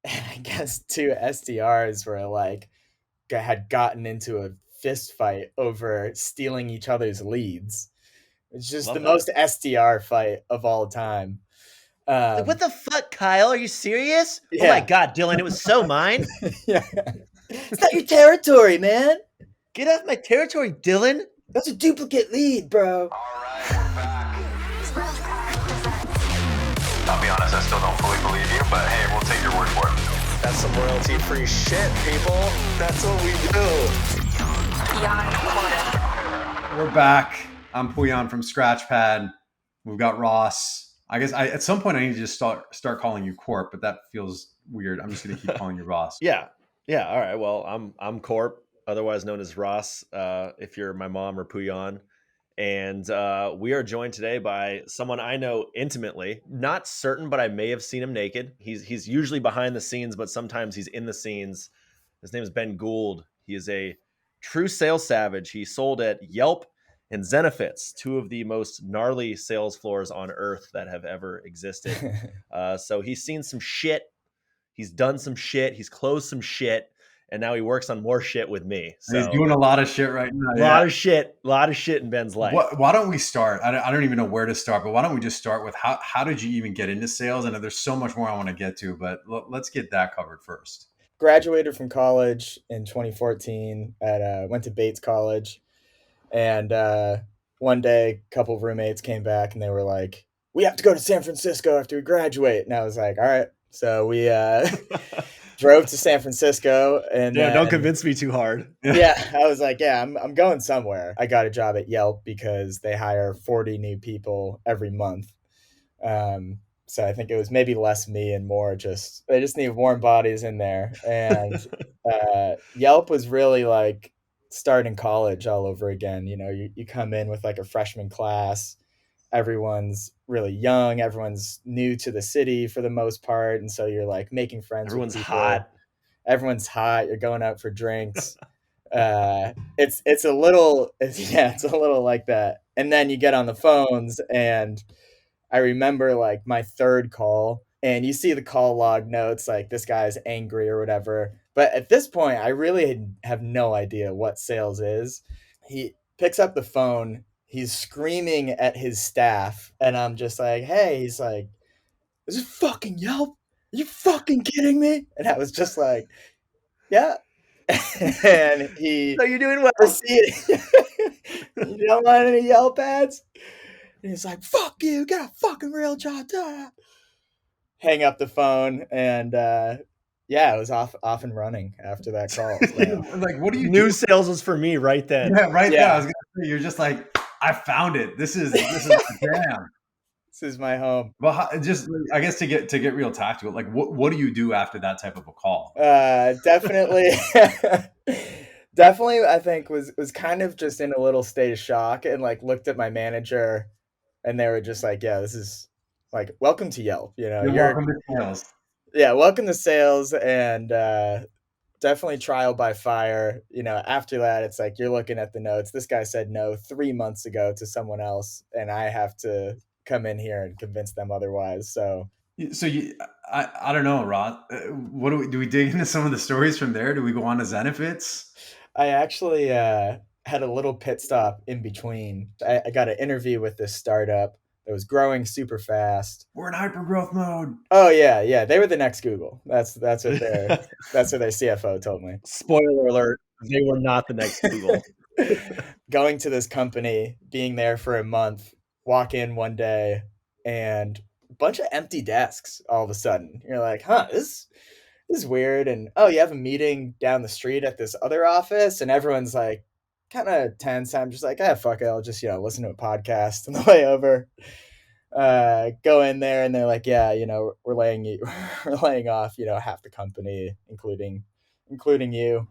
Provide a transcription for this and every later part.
I guess two SDRs were like had gotten into a fist fight over stealing each other's leads. It's just the Love that. most SDR fight of all time. Like, what the fuck, Kyle? Are you serious? Oh my Yeah. God, Dylan, it was so mine. Yeah. It's not your territory, man. Get off my territory, Dylan. That's a duplicate lead, bro. Alright, we're back. I'll be honest, I still don't fully believe you, but hey, we'll take your word for it. That's some royalty-free shit, people. That's what we do. We're back. I'm Pouyan from Scratchpad. We've got Ross. I guess at some point I need to just start calling you Corp, but that feels weird. I'm just going to keep calling you Ross. Yeah. All right. Well, I'm Corp, otherwise known as Ross. If you're my mom or Pouyan. And we are joined today by someone I know intimately. Not certain, but I may have seen him naked. He's usually behind the scenes, but sometimes he's in the scenes. His name is Ben Gould. He is a true sales savage. He sold at Yelp and Zenefits, two of the most gnarly sales floors on earth that have ever existed. So he's seen some shit. He's done some shit. He's closed some shit. And now he works on more shit with me. So he's doing a lot of shit right now. A lot of shit in Ben's life. Why don't we start? I don't even know where to start, but why don't we just start with how did you even get into sales? I know there's so much more I want to get to, but let's get that covered first. Graduated from college in 2014 went to Bates College. And one day, a couple of roommates came back and they were like, we have to go to San Francisco after we graduate. And I was like, all right. So we drove to San Francisco. And don't convince me too hard. Yeah, I was like, yeah, I'm going somewhere. I got a job at Yelp because they hire 40 new people every month. So I think it was maybe less me and more they just need warm bodies in there. And Yelp was really like starting college all over again. You know, you come in with like a freshman class. Everyone's really young. Everyone's new to the city for the most part. And so you're like making friends with people. Everyone's hot. You're going out for drinks. It's a little like that. And then you get on the phones, and I remember like my third call, and you see the call log notes like this guy's angry or whatever. But at this point, I really have no idea what sales is. He picks up the phone. He's screaming at his staff, and I'm just like, hey, he's like, is it fucking Yelp? Are you fucking kidding me? And I was just like, yeah. And he, so you're doing well. You don't want any Yelp ads? And he's like, fuck you, get a fucking real job. Hang up the phone, and yeah, it was off and running after that call. So. Like, what do you do? Sales was for me right then. Yeah, right there. I was gonna say, you're just like, I found it. This is damn. This is my home. Well, just I guess to get real tactical, like what do you do after that type of a call? Definitely, definitely. I think was kind of just in a little state of shock, and like looked at my manager, and they were just like, "Yeah, this is like welcome to Yelp." You know, welcome to sales. Yeah, welcome to sales, and definitely trial by fire. You know, after that, it's like you're looking at the notes. This guy said no 3 months ago to someone else, and I have to come in here and convince them otherwise. So I don't know, Rod. What do we dig into some of the stories from there? Do we go on to Zenefits? I actually had a little pit stop in between. I got an interview with this startup that was growing super fast. We're in hyper growth mode. Oh yeah. They were the next Google. That's what their CFO told me. Spoiler alert, they were not the next Google. Going to this company, being there for a month, walk in one day, and a bunch of empty desks all of a sudden. You're like, huh, this is weird. And oh, you have a meeting down the street at this other office, and everyone's like kind of tense. I'm just like, fuck it, I'll just listen to a podcast on the way over. Go in there, and they're like, yeah, we're laying off half the company, including you.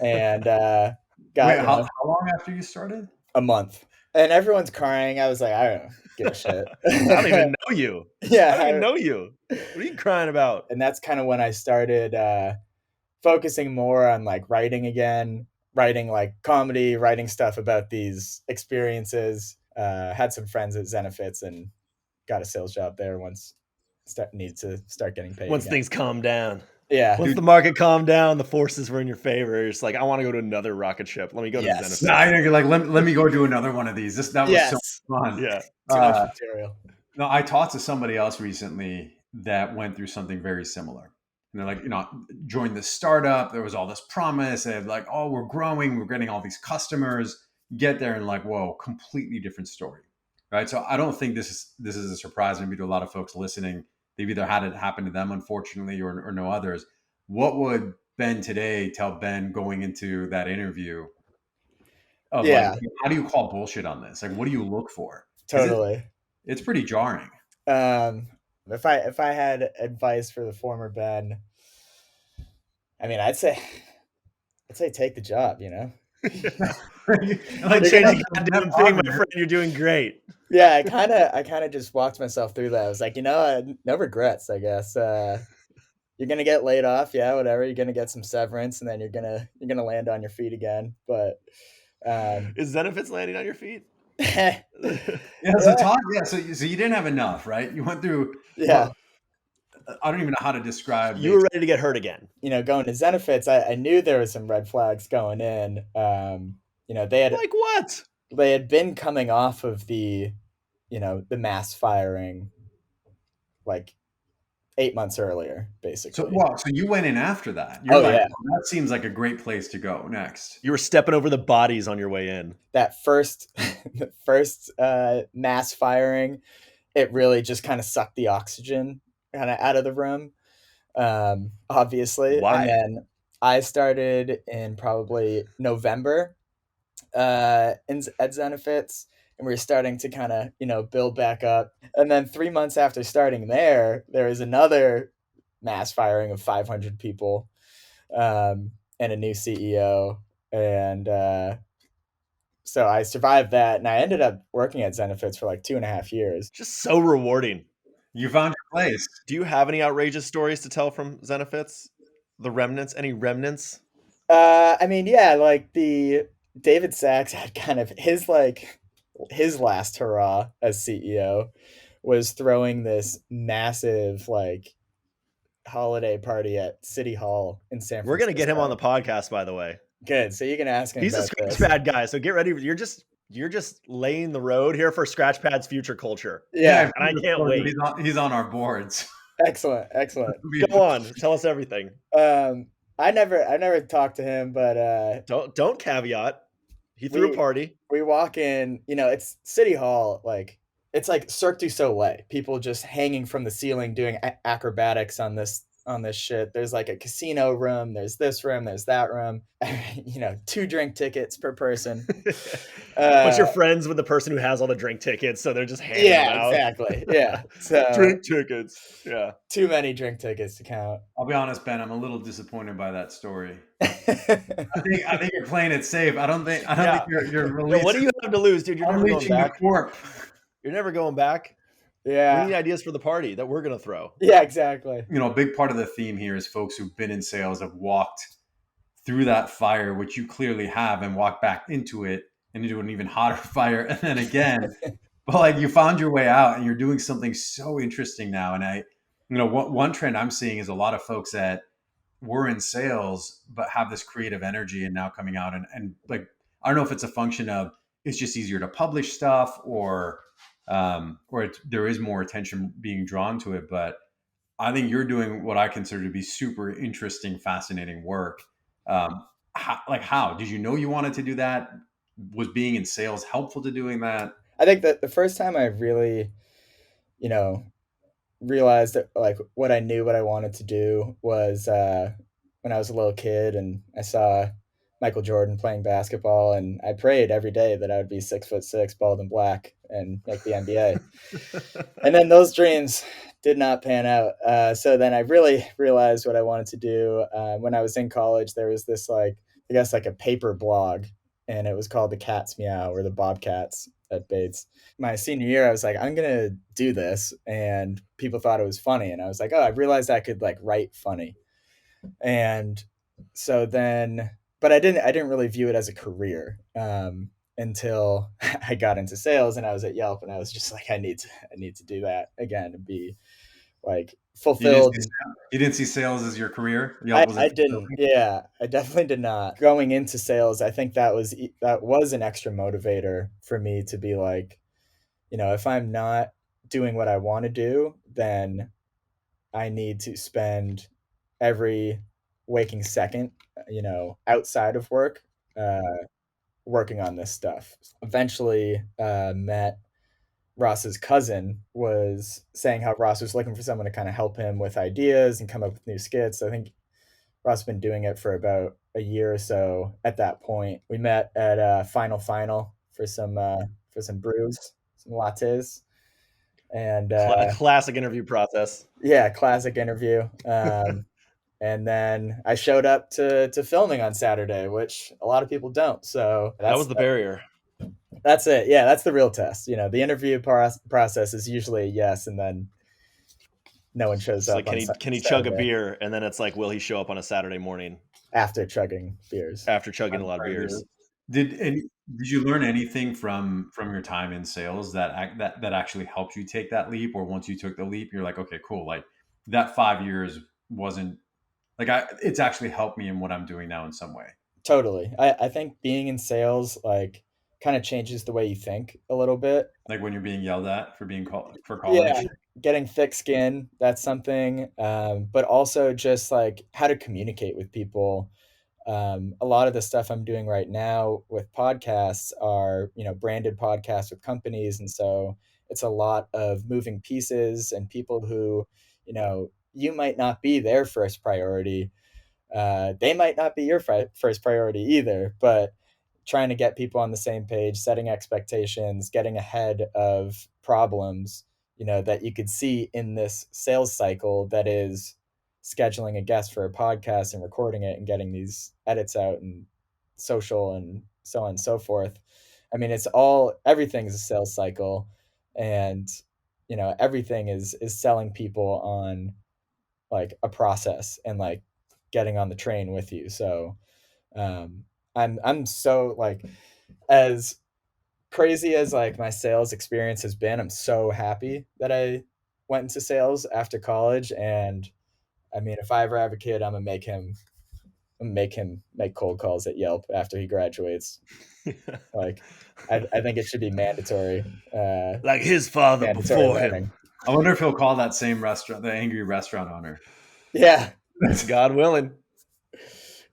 And how long after you started? A month. And everyone's crying. I was like, I don't give a shit. I don't even know you. Yeah, I don't even know you. What are you crying about? And that's kind of when I started focusing more on like writing again, writing like comedy, writing stuff about these experiences. Had some friends at Zenefits and got a sales job there once need to start getting paid Once again. things calm down. Yeah. Once the market calmed down, the forces were in your favor. It's like, I want to go to another rocket ship. Let me go to Yes. Zenefits. No, I think like let me go do another one of these. That was so Yes. fun. Yeah. Too much material. No, I talked to somebody else recently that went through something very similar. And they're like, joined this startup. There was all this promise. They're like, oh, we're growing. We're getting all these customers. Get there and like, whoa, completely different story, right? So I don't think this is a surprise maybe to a lot of folks listening. They've either had it happen to them, unfortunately, or no others. What would Ben today tell Ben going into that interview? Of like, how do you call bullshit on this? Like, what do you look for? Totally. It's pretty jarring. If I had advice for the former Ben, I mean, I'd say take the job, Like, change the goddamn thing, my friend. You're doing great. Yeah, I kind of just walked myself through that. I was like, no regrets, I guess. You're gonna get laid off, yeah, whatever. You're gonna get some severance, and then you're gonna land on your feet again. But is Zenefits landing on your feet? Yeah, so talk. Yeah, so you didn't have enough, right? You went through. Yeah. I don't even know how to describe. You were ready to get hurt again. Going to Zenefits, I knew there was some red flags going in. They had like what? They had been coming off of the mass firing, like 8 months earlier, basically. So you went in after that. Yeah. That seems like a great place to go next. You were stepping over the bodies on your way in. That first mass firing, it really just kind of sucked the oxygen kind of out of the room, obviously. Why? And then I started in probably November at Zenefits, and we were starting to kind of, build back up. And then 3 months after starting there was another mass firing of 500 people, and a new CEO. And so I survived that, and I ended up working at Zenefits for like 2.5 years. Just so rewarding. You found your place. Do you have any outrageous stories to tell from Zenefits? The remnants? Any remnants? I mean, yeah, like the David Sachs had kind of his last hurrah as CEO was throwing this massive holiday party at City Hall in San Francisco. We're gonna get him on the podcast, by the way. Good. So you can ask him. He's a Scratchpad guy, so get ready. You're just laying the road here for Scratchpad's future culture. Yeah, and I can't wait. He's on our boards. Excellent. Go on, tell us everything. I never talked to him, but don't caveat. He threw a party. We walk in, it's City Hall, it's like Cirque du Soleil. People just hanging from the ceiling doing acrobatics on this shit. There's like a casino room, there's this room, there's that room. 2 drink tickets per person. But you're friends with the person who has all the drink tickets, so they're just handing them out. Exactly. Yeah. So drink tickets. Yeah. Too many drink tickets to count. I'll be honest, Ben, I'm a little disappointed by that story. I think you're playing it safe. I don't think you're releasing. What do you have to lose, dude? You're never going back. Corp. You're never going back. Yeah. We need ideas for the party that we're going to throw. Yeah, exactly. A big part of the theme here is folks who've been in sales have walked through that fire, which you clearly have, and walked back into it and into an even hotter fire. And then again, but you found your way out and you're doing something so interesting now. And one trend I'm seeing is a lot of folks that were in sales, but have this creative energy and now coming out and I don't know if it's a function of it's just easier to publish stuff or there is more attention being drawn to it. But I think you're doing what I consider to be super interesting, fascinating work. How did you know you wanted to do that? Was being in sales helpful to doing that? I think that the first time I really, realized that what I knew what I wanted to do was when I was a little kid and I saw Michael Jordan playing basketball, and I prayed every day that I would be 6'6", bald and black, and make the NBA. And then those dreams did not pan out. So then I really realized what I wanted to do. When I was in college, there was this I guess a paper blog, and it was called the Cat's Meow, or the Bobcats at Bates. My senior year, I was like, I'm gonna do this, and people thought it was funny, and I was like, oh, I realized I could write funny, and so then. But I didn't really view it as a career until I got into sales, and I was at Yelp, and I was just like, I need to do that again and be like You fulfilled. didn't see sales as your career? I, Yelp was I didn't. Yeah, I definitely did not. Going into sales, I think that was an extra motivator for me to be like, if I'm not doing what I want to do, then I need to spend every waking second, outside of work, uh, working on this stuff. Eventually, met Ross's cousin was saying how Ross was looking for someone to kind of help him with ideas and come up with new skits. I think Ross has been doing it for about a year or so. At that point, we met at Final for some brews, some lattes, and A classic interview process. yeah, classic interview. And then I showed up to filming on Saturday, which a lot of people don't. So That was the barrier. that's it. Yeah, that's the real test. The interview process is usually a yes, and then no one shows It's up like, on can he chug a Saturday beer? And then it's like, will he show up on a Saturday morning after chugging beers. after chugging a lot of beers? Did you learn anything from your time in sales that actually helped you take that leap, or once you took the leap, you're like, okay, cool, like that 5 years wasn't like it's actually helped me in what I'm doing now in some way. Totally. I think being in sales kind of changes the way you think a little bit. Like when you're being yelled at for being called for calling. Yeah, getting thick skin, that's something. But also just like how to communicate with people. A lot of the stuff I'm doing right now with podcasts are, branded podcasts with companies. And so it's a lot of moving pieces and people who, you might not be their first priority. They might not be your first priority either, but trying to get people on the same page, setting expectations, getting ahead of problems, that you could see in this sales cycle that is scheduling a guest for a podcast and recording it and getting these edits out and social and so on and so forth. I mean, everything's a sales cycle, and everything is selling people on like a process and like getting on the train with you. So I'm so like, as crazy as like my sales experience has been, I'm so happy that I went into sales after college. And I mean, if I ever have a kid, make him make cold calls at Yelp after he graduates. Like, I think it should be mandatory. Like his father Mandatory before learning. him. I wonder if he'll call that same restaurant the angry restaurant owner. Yeah, God willing.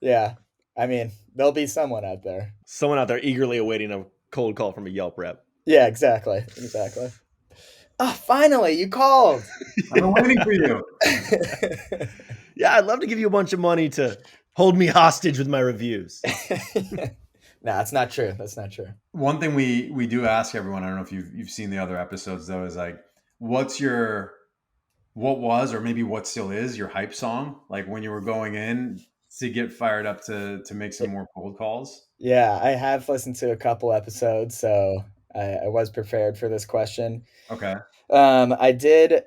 yeah. I mean, there'll be someone out there. Someone out there eagerly awaiting a cold call from a Yelp rep. Yeah, exactly. Finally, you called. I've been waiting for you. Yeah, I'd love to give you a bunch of money to hold me hostage with my reviews. No, it's not true. That's not true. One thing we do ask everyone, I don't know if you've seen the other episodes though, is like, what was, or maybe what still is, your hype song? Like when you were going in to get fired up to make some more cold calls? Yeah, I have listened to a couple episodes, so I was prepared for this question. Okay. I did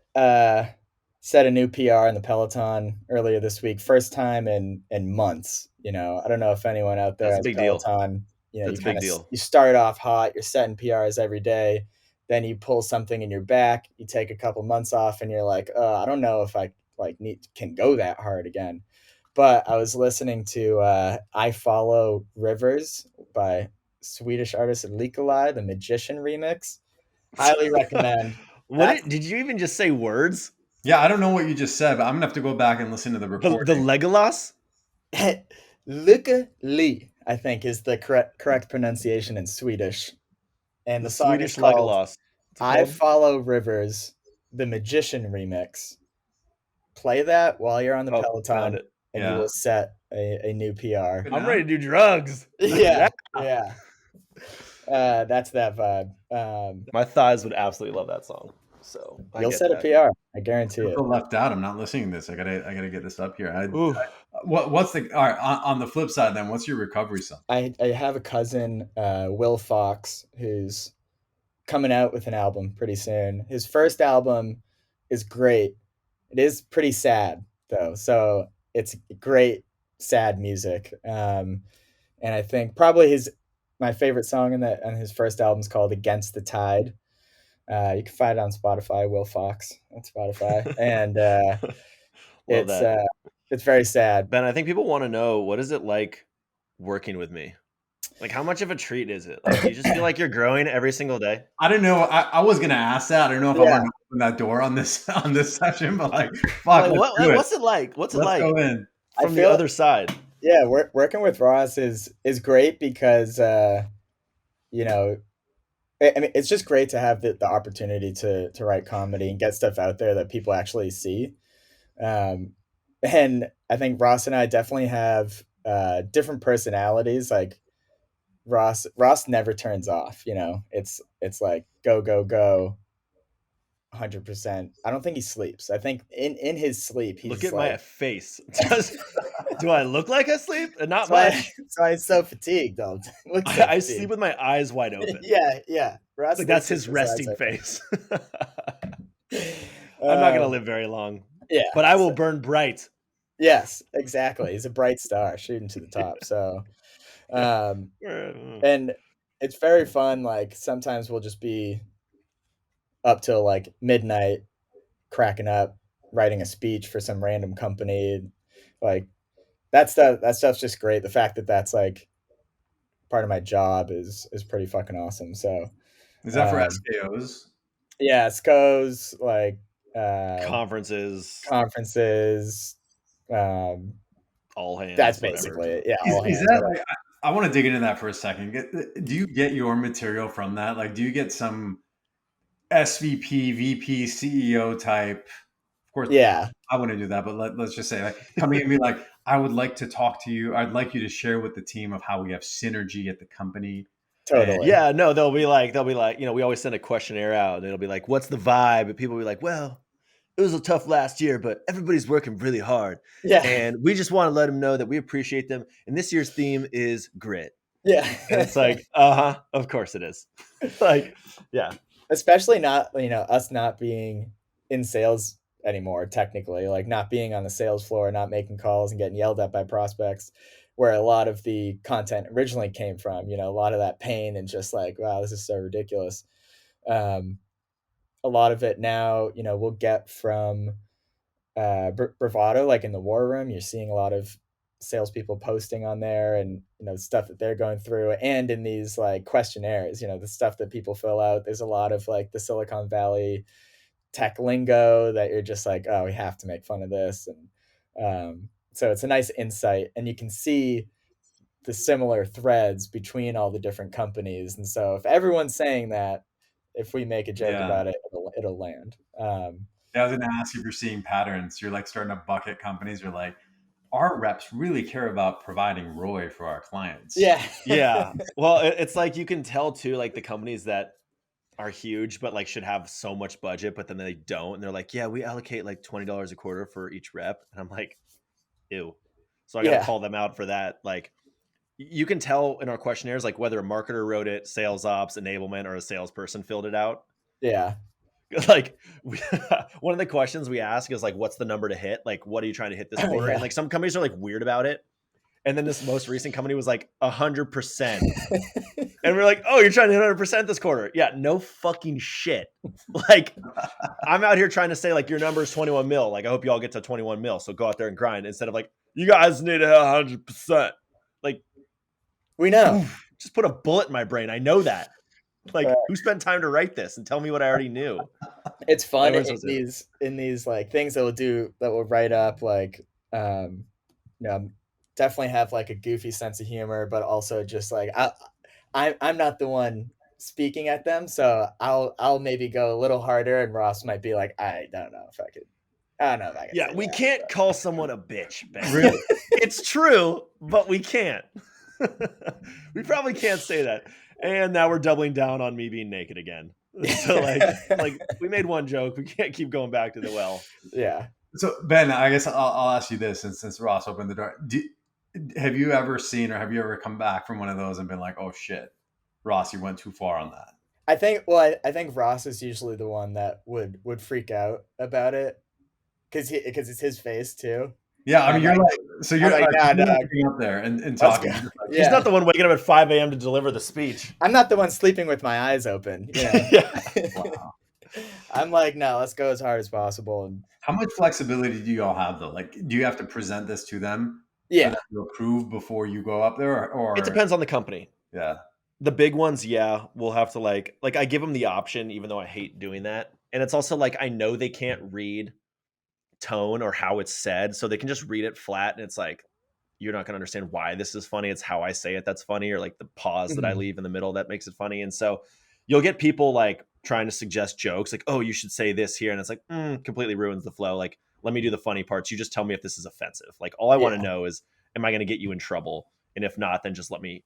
set a new PR in the Peloton earlier this week. First time in months. I don't know if anyone out there That's a has big deal. Peloton. That's a big deal. You start off hot, you're setting PRs every day, then you pull something in your back, you take a couple months off, and you're like, I don't know if I can go that hard again. But I was listening to I Follow Rivers by Swedish artist Likolai, the Magician remix. Highly recommend. Did you even just say words? Yeah, I don't know what you just said, but I'm gonna have to go back and listen to the recording. The Legolas? Luka Lee, I think, is the correct pronunciation in Swedish. And the song Swedish is called Legolas. I Follow Rivers, the Magician remix. Play that while you're on the Found Peloton, it. and Yeah. you will set a new PR. I'm ready to do drugs. Yeah. That's that vibe. My thighs would absolutely love that song. So You'll set a PR. I guarantee I it. feel left out. I'm not listening to this. I gotta get this up here. Ooh. What's the all right? On the flip side, then, what's your recovery song? I have a cousin, Will Fox, who's coming out with an album pretty soon. His first album is great. It is pretty sad though, so it's great sad music. And I think probably my favorite song on his first album is called "Against the Tide." You can find it on Spotify, Will Fox on Spotify, and Love it's that. it's very sad. Ben, I think people want to know, what is it like working with me? Like, how much of a treat is it? Like, do you just feel like you're growing every single day? I don't know. I was gonna ask that. I don't know if I Yeah, want to open that door on this session, but like, fuck, Like, let's do it. what's it like? What's it Let's like go in. I from the feel other side? yeah. Working with Ross is great because you know, I mean, it's just great to have the opportunity to write comedy and get stuff out there that people actually see. Um, and I think Ross and I definitely have different personalities. Like Ross never turns off. It's like go go go, 100%. I don't think he sleeps. I think in his sleep Look he's at my like face. Do I look like I sleep? Not that's why much. that's why he's so fatigued. All looks so I sleep fatigued. with my eyes wide open. Yeah. It's Ross like that's sleeps with his his eyes resting open. face. I'm not gonna live very long, Yeah. but I will So, burn bright. yes, exactly. He's a bright star shooting to the top. So, um, and it's very fun. Like sometimes we'll just be up till like midnight, cracking up, writing a speech for some random company. Like that stuff's just great. The fact that that's like part of my job is pretty fucking awesome. So, Is that for um, SKOs? yeah, SCOs like uh, Conferences, conferences. Um, all that's hands, whatever. basically it. Yeah, Is, all is hands, that whatever. like? I want to dig into that for a second. Do you get your material from that? Like, do you get some SVP, VP, CEO type? Of course, Yeah, I want to do that, but let's just say like coming and be like, I would like to talk to you. I'd like you to share with the team of how we have synergy at the company. And totally. Yeah, no, they'll be like, we always send a questionnaire out and it'll be like, what's the vibe? And people will be like, well, it was a tough last year, but everybody's working really hard. Yeah, And we just want to let them know that we appreciate them. And this year's theme is grit. yeah. And it's like, of course it is. Like, yeah. Especially not, us not being in sales anymore, technically, like not being on the sales floor, not making calls and getting yelled at by prospects, where a lot of the content originally came from, a lot of that pain and just like, wow, this is so ridiculous. Um, a lot of it now, we'll get from bravado, like in the war room. You're seeing a lot of salespeople posting on there, and stuff that they're going through, and in these like questionnaires, the stuff that people fill out. There's a lot of like the Silicon Valley tech lingo that you're just like, oh, we have to make fun of this, and so it's a nice insight, and you can see the similar threads between all the different companies. And so if everyone's saying that, if we make a joke yeah, about it, it'll land. I was going to ask if you're seeing patterns. You're like starting to bucket companies. You're like, our reps really care about providing ROI for our clients. Yeah. Yeah. Well, it's like you can tell too, like the companies that are huge, but like should have so much budget, but then they don't. And they're like, yeah, we allocate like $20 a quarter for each rep. And I'm like, ew. So I got to Yeah. call them out for that. Like, you can tell in our questionnaires, like whether a marketer wrote it, sales ops, enablement, or a salesperson filled it out. Yeah. Like one of the questions we ask is like, what's the number to hit? Like, what are you trying to hit this quarter? Yeah. And like some companies are like weird about it. And then this most recent company was like 100%. And we're like, oh, you're trying to hit 100% this quarter. Yeah, no fucking shit. Like, I'm out here trying to say like your number is 21 mil. Like, I hope you all get to 21 mil. So go out there and grind instead of like, you guys need to hit 100%. Like, We know. just put a bullet in my brain. I know that. Like, Right. who spent time to write this and tell me what I already knew? It's fun Everyone's in supposed to. these like things that will write up like definitely have like a goofy sense of humor, but also just like I'm not the one speaking at them, so I'll maybe go a little harder, and Ross might be like, I don't know if I could. I don't know if I can Yeah, say we that. can't call someone a bitch, Ben. Really? It's true, but we can't. We probably can't say that. And now we're doubling down on me being naked again. So like we made one joke. We can't keep going back to the well. Yeah. So Ben, I guess I'll ask you this, since Ross opened the door. Have you ever seen, or have you ever come back from one of those and been like, oh shit, Ross, you went too far on that? I think Ross is usually the one that would freak out about it, because it's his face too. Yeah, I mean, you're like, so you're I'm like, nah, you're not dog. getting up there and Let's talking. go. You're just like, He's Yeah. not the one waking up at 5 a.m. to deliver the speech. I'm not the one sleeping with my eyes open. You know? Yeah. wow. I'm like, no, let's go as hard as possible. And How much flexibility do you all have though? Like, do you have to present this to them for yeah, them to approve before you go up there, or It depends on the company. Yeah, The big ones, yeah, we'll have to like I give them the option, even though I hate doing that. And it's also like I know they can't read tone or how it's said, so they can just read it flat, and it's like you're not going to understand why this is funny. It's how I say it that's funny, or like the pause that I leave in the middle that makes it funny. And so you'll get people like trying to suggest jokes, like, "Oh, you should say this here," and it's like completely ruins the flow. Like, let me do the funny parts. You just tell me if this is offensive. Like, all I want to know is, am I going to get you in trouble? And if not, then just let me,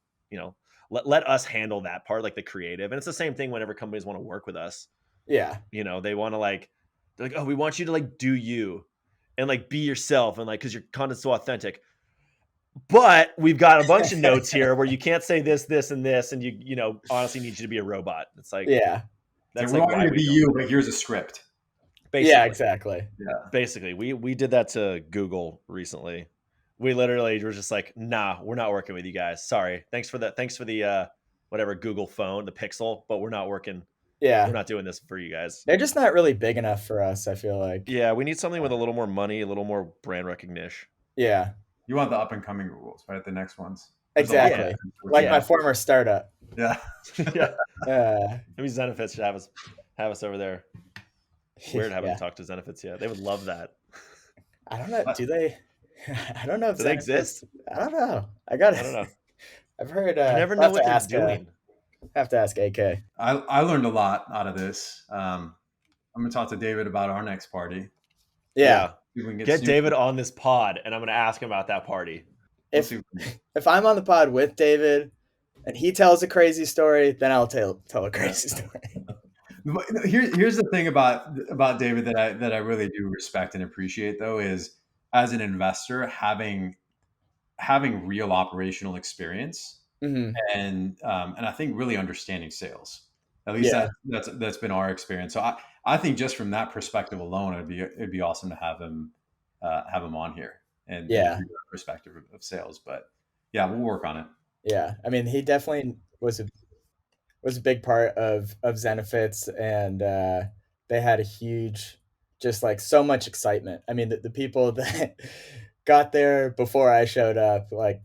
let us handle that part, like the creative. And it's the same thing whenever companies want to work with us. yeah, They want to they're like, oh, we want you to like do you and like be yourself and like because your content's so authentic. But we've got a bunch of notes here where you can't say this, this, and this, and you honestly need you to be a robot. It's like yeah, that's so we like want why you to we be don't. you, but here's a script. Basically, yeah, exactly. Yeah, basically, we did that to Google recently. We literally were just like, nah, we're not working with you guys. Sorry. Thanks for the whatever Google phone, the Pixel, but we're not working. Yeah, We're not doing this for you guys. they're just not really big enough for us. I feel like. Yeah, we need something with a little more money, a little more brand recognition. Yeah, you want the up and coming Googles, right? The next ones. There's a lot exactly. of- Like Yeah. my former startup. Yeah. Yeah, Uh, maybe Zenefits should have us over there. Weird having yeah. to talk to Zenefits. Yeah, they would love that. I don't know. Do they? I don't know if Do they Zenefits- exist? I don't know. I don't know. I've heard. You never I'll know have what to they're ask, doing. have to ask AK. I learned a lot out of this. I'm gonna talk to David about our next party. Yeah. See if we can Get Snoop- David on this pod, and I'm going to ask him about that party. we'll If see if we can- if I'm on the pod with David and he tells a crazy story, then I'll tell a crazy story. Here's the thing about David that I really do respect and appreciate though is as an investor having real operational experience hmm and I think really understanding sales. At least Yeah. that's been our experience. So I think just from that perspective alone, it'd be awesome to have him on here and Yeah. hear that perspective of sales. But yeah, we'll work on it. Yeah. I mean, he definitely was a big part of Zenefits, and they had a huge, just like so much excitement. I mean, the people that got there before I showed up, like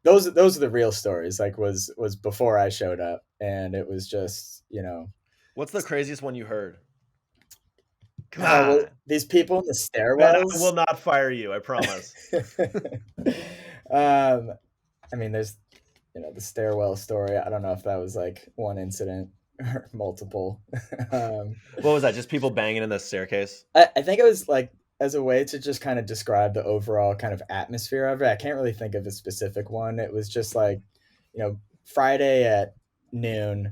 those are the real stories. Like was before I showed up, and it was just What's the craziest one you heard? Come well, on. these people in the Ben, I stairwells. will not fire you, I promise. I mean, there's the stairwell story. I don't know if that was like one incident or multiple. What was that? Just people banging in the staircase? I think it was like as a way to just kind of describe the overall kind of atmosphere of it. I can't really think of a specific one. It was just like, Friday at noon,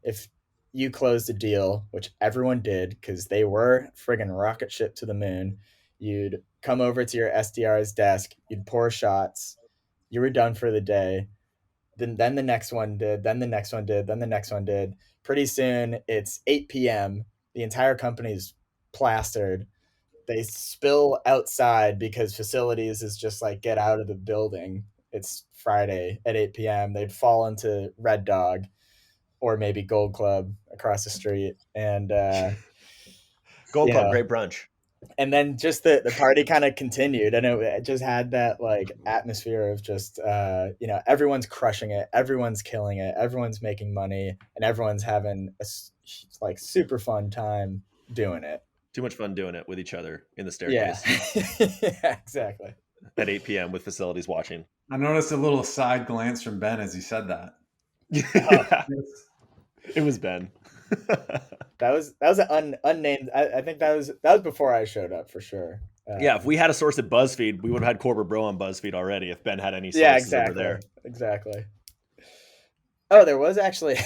if you closed a deal, which everyone did because they were friggin' rocket ship to the moon, you'd come over to your SDR's desk, you'd pour shots, you were done for the day. Then the next one did, then the next one did, then the next one did. Pretty soon it's 8 p.m. The entire company's plastered. They spill outside because facilities is just like, get out of the building. It's Friday at 8 p.m. They'd fall into Red Dog or maybe Gold Club across the street. And Gold Club, great brunch. and then just the party kind of continued, and it just had that like atmosphere of just everyone's crushing it, everyone's killing it, everyone's making money, and everyone's having a like super fun time doing it. Too much fun doing it with each other in the staircase. Yeah, exactly. At 8 p.m. with facilities watching. I noticed a little side glance from Ben as he said that. Yeah, it was Ben. That was an unnamed. I think that was before I showed up for sure. Yeah, if we had a source at BuzzFeed, we would have had Corporate Bro on BuzzFeed already. If Ben had any sources yeah, exactly, over there, exactly. Oh, there was actually.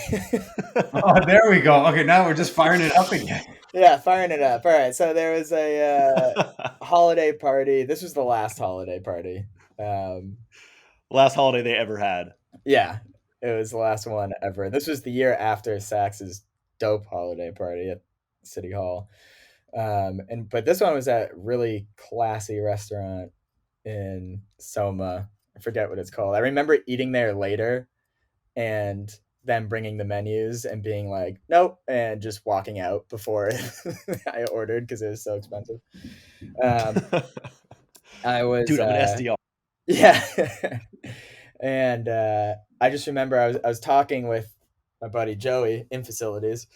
Oh, there we go. Okay, now we're just firing it up again. Yeah, firing it up. All right, so there was a holiday party. This was the last holiday party. Last holiday they ever had. Yeah, it was the last one ever. This was the year after Sax's dope holiday party at City Hall. But this one was at a really classy restaurant in Soma. I forget what it's called. I remember eating there later and them bringing the menus and being like, nope, and just walking out before I ordered because it was so expensive. I was, Dude, I'm an SDR. yeah. And I just remember I was talking with my buddy Joey in facilities,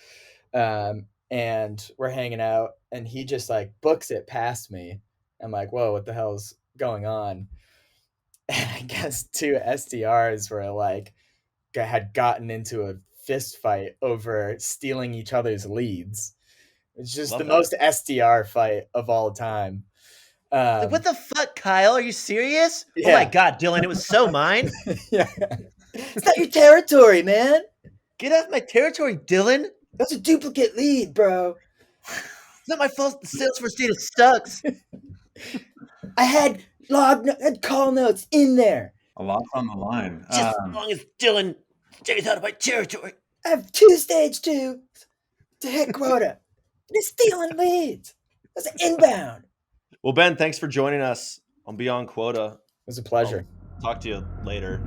and we're hanging out, and he just like books it past me. I'm like, whoa, what the hell's going on? And I guess two SDRs were like, had gotten into a fist fight over stealing each other's leads. It's just Love the that. most SDR fight of all time. Like, what the fuck, Kyle? Are you serious? Yeah. Oh my God, Dylan, it was so mine. Yeah. It's not your territory, man. Get off my territory, Dylan. That's a duplicate lead, bro. It's not my fault the Salesforce data sucks. I had had call notes in there. A lot's on the line. Just as long as Dylan stays out of my territory. I have 2 stage 2 to hit quota. They're stealing leads. That's an inbound. Well, Ben, thanks for joining us on Beyond Quota. It was a pleasure. Talk to you later.